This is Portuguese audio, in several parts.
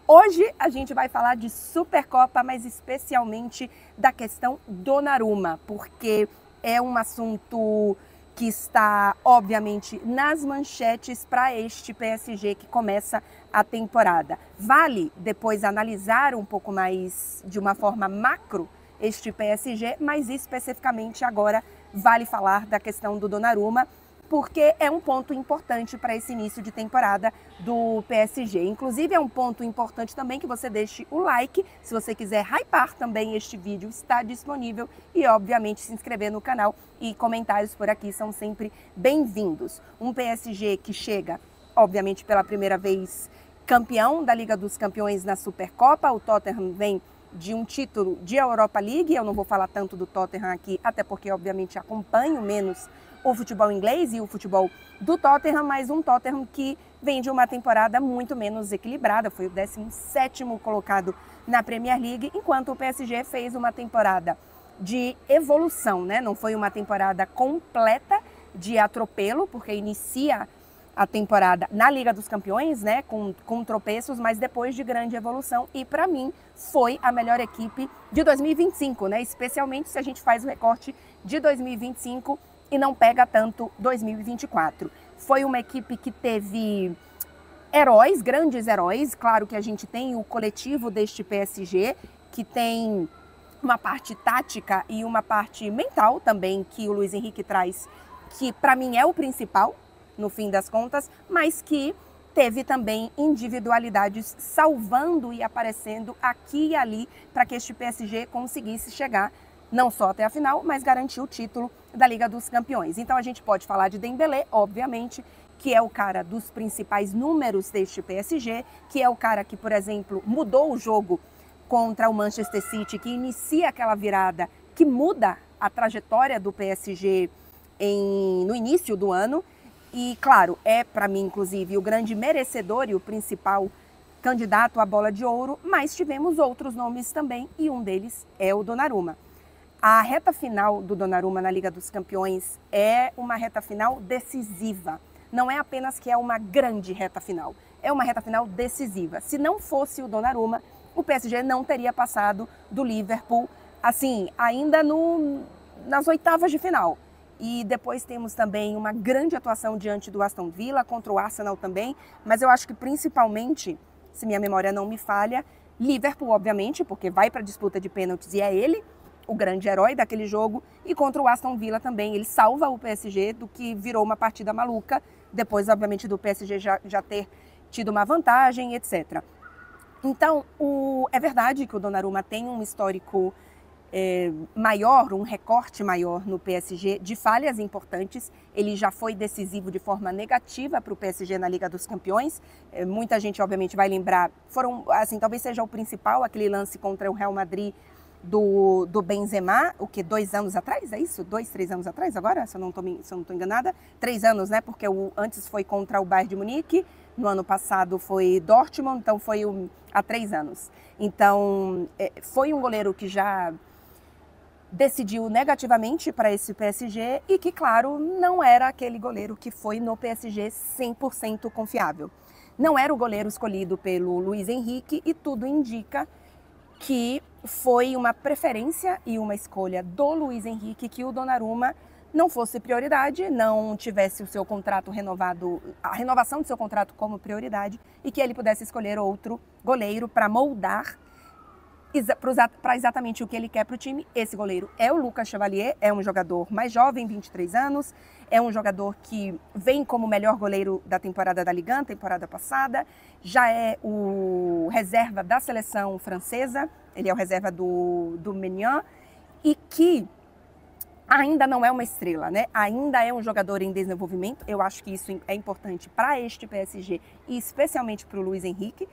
Hoje a gente vai falar de Supercopa, mas especialmente da questão Donnarumma, porque é um assunto que está, obviamente, nas manchetes para este PSG que começa a temporada. Vale depois analisar um pouco mais de uma forma macro este PSG, mas especificamente agora vale falar da questão do Donnarumma, porque é um ponto importante para esse início de temporada do PSG. Inclusive, é um ponto importante também que você deixe o like. Se você quiser hypar também este vídeo, está disponível. E, obviamente, se inscrever no canal e comentários por aqui são sempre bem-vindos. Um PSG que chega, obviamente, pela primeira vez campeão da Liga dos Campeões na Supercopa. O Tottenham vem de um título de Europa League. Eu não vou falar tanto do Tottenham aqui, até porque, obviamente, acompanho menos o futebol inglês e o futebol do Tottenham, mas um Tottenham que vem de uma temporada muito menos equilibrada, foi o 17º colocado na Premier League, enquanto o PSG fez uma temporada de evolução, né? Não foi uma temporada completa de atropelo, porque inicia a temporada na Liga dos Campeões, né, com tropeços, mas depois de grande evolução, e para mim foi a melhor equipe de 2025, né? Especialmente se a gente faz o recorte de 2025 e não pega tanto 2024. Foi uma equipe que teve heróis, grandes heróis. Claro que a gente tem o coletivo deste PSG, que tem uma parte tática e uma parte mental também, que o Luiz Henrique traz, que para mim é o principal, no fim das contas, mas que teve também individualidades salvando e aparecendo aqui e ali para que este PSG conseguisse chegar não só até a final, mas garantiu o título da Liga dos Campeões. Então a gente pode falar de Dembélé, obviamente, que é o cara dos principais números deste PSG, que é o cara que, por exemplo, mudou o jogo contra o Manchester City, que inicia aquela virada, que muda a trajetória do PSG no início do ano. E, claro, é para mim, inclusive, o grande merecedor e o principal candidato à bola de ouro, mas tivemos outros nomes também, e um deles é o Donnarumma. A reta final do Donnarumma na Liga dos Campeões é uma reta final decisiva. Não é apenas que é uma grande reta final, é uma reta final decisiva. Se não fosse o Donnarumma, o PSG não teria passado do Liverpool, assim, ainda nas oitavas de final. E depois temos também uma grande atuação diante do Aston Villa, contra o Arsenal também, mas eu acho que principalmente, se minha memória não me falha, Liverpool, obviamente, porque vai para a disputa de pênaltis e é ele o grande herói daquele jogo, e contra o Aston Villa também. Ele salva o PSG do que virou uma partida maluca, depois, obviamente, do PSG já ter tido uma vantagem, etc. Então, é verdade que o Donnarumma tem um histórico maior, um recorte maior no PSG de falhas importantes. Ele já foi decisivo de forma negativa para o PSG na Liga dos Campeões. Muita gente, obviamente, vai lembrar, assim, talvez seja o principal, aquele lance contra o Real Madrid, do Benzema, o que, 2 anos atrás, é isso? 2, 3 anos atrás agora, se eu não estou enganada? 3 anos, né? Porque antes foi contra o Bayern de Munique, no ano passado foi Dortmund, então foi há 3 anos. Então, foi um goleiro que já decidiu negativamente para esse PSG e que, claro, não era aquele goleiro que foi no PSG 100% confiável. Não era o goleiro escolhido pelo Luiz Henrique e tudo indica que foi uma preferência e uma escolha do Luiz Henrique que o Donnarumma não fosse prioridade, não tivesse o seu contrato renovado, a renovação do seu contrato como prioridade, e que ele pudesse escolher outro goleiro para moldar para exatamente o que ele quer para o time. Esse goleiro é o Lucas Chevalier, é um jogador mais jovem, 23 anos, é um jogador que vem como melhor goleiro da temporada da Ligue 1, temporada passada, já é o reserva da seleção francesa, ele é o reserva do Maignan, e que ainda não é uma estrela, né? Ainda é um jogador em desenvolvimento. Eu acho que isso é importante para este PSG e especialmente para o Luiz Henrique.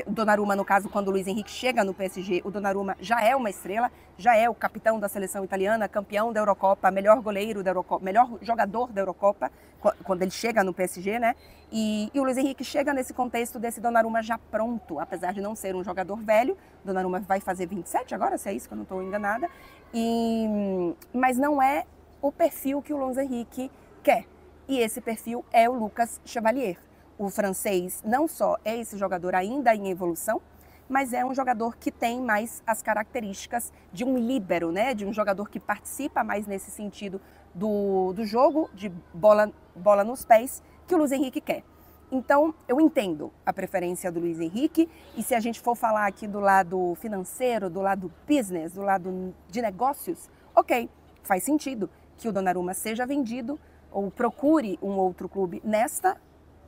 O Donnarumma, no caso, quando o Luiz Henrique chega no PSG, o Donnarumma já é uma estrela, já é o capitão da seleção italiana, campeão da Eurocopa, melhor goleiro da Eurocopa, melhor jogador da Eurocopa, quando ele chega no PSG, né? E o Luiz Henrique chega nesse contexto desse Donnarumma já pronto, apesar de não ser um jogador velho. Donnarumma vai fazer 27 agora, se é isso que eu não estou enganada, mas não é o perfil que o Luiz Henrique quer. E esse perfil é o Lucas Chevalier. o francês não só é esse jogador ainda em evolução, mas é um jogador que tem mais as características de um líbero, né? De um jogador que participa mais nesse sentido do jogo, de bola nos pés, que o Luiz Henrique quer. Então, eu entendo a preferência do Luiz Henrique, e se a gente for falar aqui do lado financeiro, do lado business, do lado de negócios, ok, faz sentido que o Donnarumma seja vendido ou procure um outro clube nesta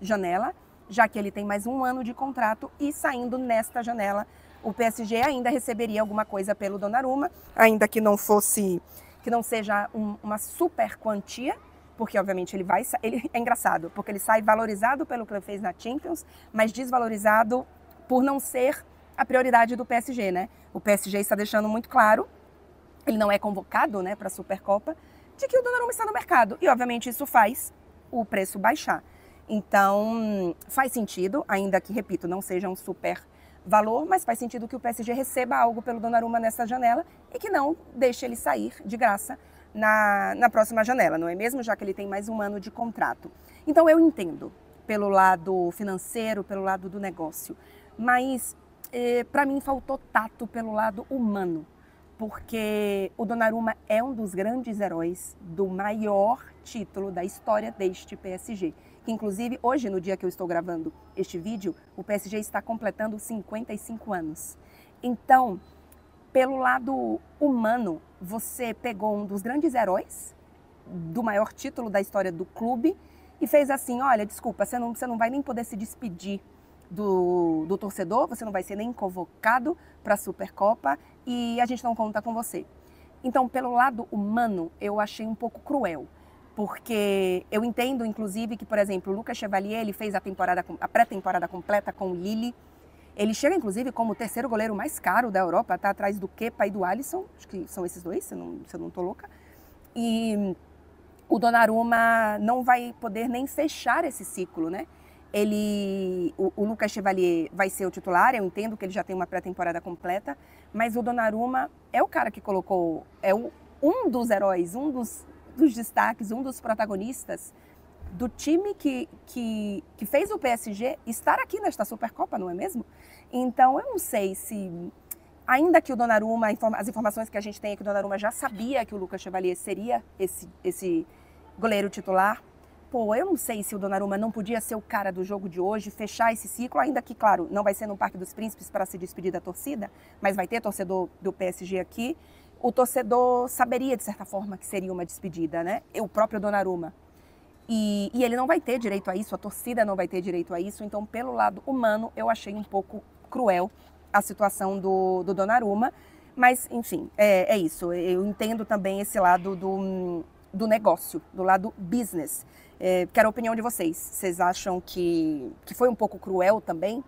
janela, já que ele tem mais um ano de contrato, e saindo nesta janela, o PSG ainda receberia alguma coisa pelo Donnarumma, ainda que não seja uma super quantia, porque obviamente ele é engraçado, porque ele sai valorizado pelo que ele fez na Champions, mas desvalorizado por não ser a prioridade do PSG, né? O PSG está deixando muito claro, ele não é convocado, né, para a Supercopa, de que o Donnarumma está no mercado, e obviamente isso faz o preço baixar. Então, faz sentido, ainda que, repito, não seja um super valor, mas faz sentido que o PSG receba algo pelo Donnarumma nessa janela e que não deixe ele sair de graça na próxima janela, não é mesmo? Já que ele tem mais um ano de contrato. Então, eu entendo pelo lado financeiro, pelo lado do negócio, mas para mim faltou tato pelo lado humano, porque o Donnarumma é um dos grandes heróis do maior título da história deste PSG. Que inclusive hoje, no dia que eu estou gravando este vídeo, o PSG está completando 55 anos. Então, pelo lado humano, você pegou um dos grandes heróis do maior título da história do clube e fez assim, olha, desculpa, você não vai nem poder se despedir do torcedor, você não vai ser nem convocado para a Supercopa e a gente não conta com você. Então, pelo lado humano, eu achei um pouco cruel. Porque eu entendo, inclusive, que, por exemplo, o Lucas Chevalier, ele fez a pré-temporada completa com o Lille. Ele chega, inclusive, como o terceiro goleiro mais caro da Europa, tá atrás do Kepa e do Alisson, acho que são esses dois, se eu não tô louca. E o Donnarumma não vai poder nem fechar esse ciclo, né? O Lucas Chevalier vai ser o titular, eu entendo que ele já tem uma pré-temporada completa, mas o Donnarumma é o cara que colocou, um dos heróis, um dos destaques, um dos protagonistas do time que fez o PSG estar aqui nesta Supercopa, não é mesmo? Então, eu não sei se, ainda que o Donnarumma, as informações que a gente tem é que o Donnarumma já sabia que o Lucas Chevalier seria esse goleiro titular. Pô, eu não sei se o Donnarumma não podia ser o cara do jogo de hoje, fechar esse ciclo, ainda que, claro, não vai ser no Parque dos Príncipes para se despedir da torcida, mas vai ter torcedor do PSG aqui. O torcedor saberia, de certa forma, que seria uma despedida, né? O próprio Donnarumma. E ele não vai ter direito a isso, a torcida não vai ter direito a isso. Então, pelo lado humano, eu achei um pouco cruel a situação do Donnarumma. Mas, enfim, é isso. Eu entendo também esse lado do negócio, do lado business. Quero a opinião de vocês. Vocês acham que foi um pouco cruel também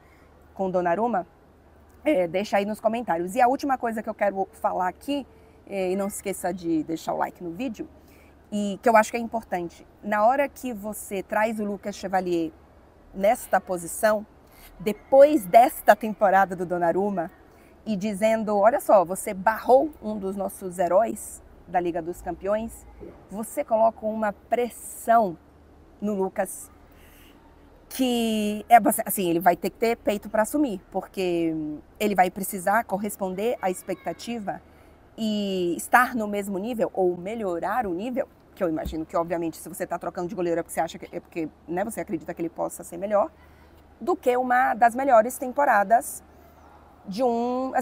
com o Donnarumma? Deixa aí nos comentários. E a última coisa que eu quero falar aqui, e não se esqueça de deixar o like no vídeo, e que eu acho que é importante, na hora que você traz o Lucas Chevalier nesta posição, depois desta temporada do Donnarumma, e dizendo, olha só, você barrou um dos nossos heróis da Liga dos Campeões, você coloca uma pressão no Lucas que assim, ele vai ter que ter peito para assumir, porque ele vai precisar corresponder à expectativa e estar no mesmo nível ou melhorar o nível, que eu imagino que, obviamente, se você está trocando de goleiro é porque você acha que né, você acredita que ele possa ser melhor, do que uma das melhores temporadas de um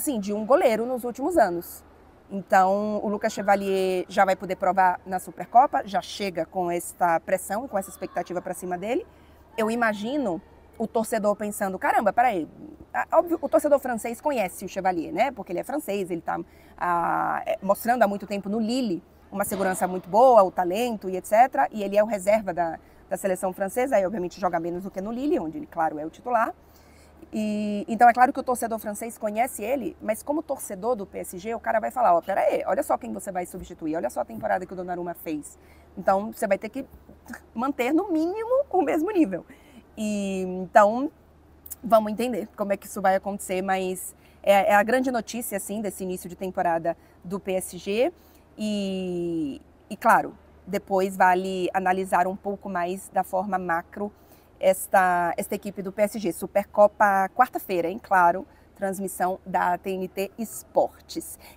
goleiro nos últimos anos. Então, o Lucas Chevalier já vai poder provar na Supercopa, já chega com essa pressão, com essa expectativa para cima dele. Eu imagino o torcedor pensando, caramba, peraí, óbvio, o torcedor francês conhece o Chevalier, né? Porque ele é francês, ele está mostrando há muito tempo no Lille uma segurança muito boa, o talento e etc. E ele é o reserva da seleção francesa, aí obviamente joga menos do que no Lille, onde ele, claro, é o titular. Então é claro que o torcedor francês conhece ele, mas como torcedor do PSG, o cara vai falar, ó, peraí, olha só quem você vai substituir, olha só a temporada que o Donnarumma fez. Então você vai ter que manter no mínimo o mesmo nível. Então vamos entender como é que isso vai acontecer, mas é a grande notícia assim desse início de temporada do PSG e claro, depois vale analisar um pouco mais da forma macro esta equipe do PSG. Supercopa quarta-feira, hein? Claro, transmissão da TNT Esportes.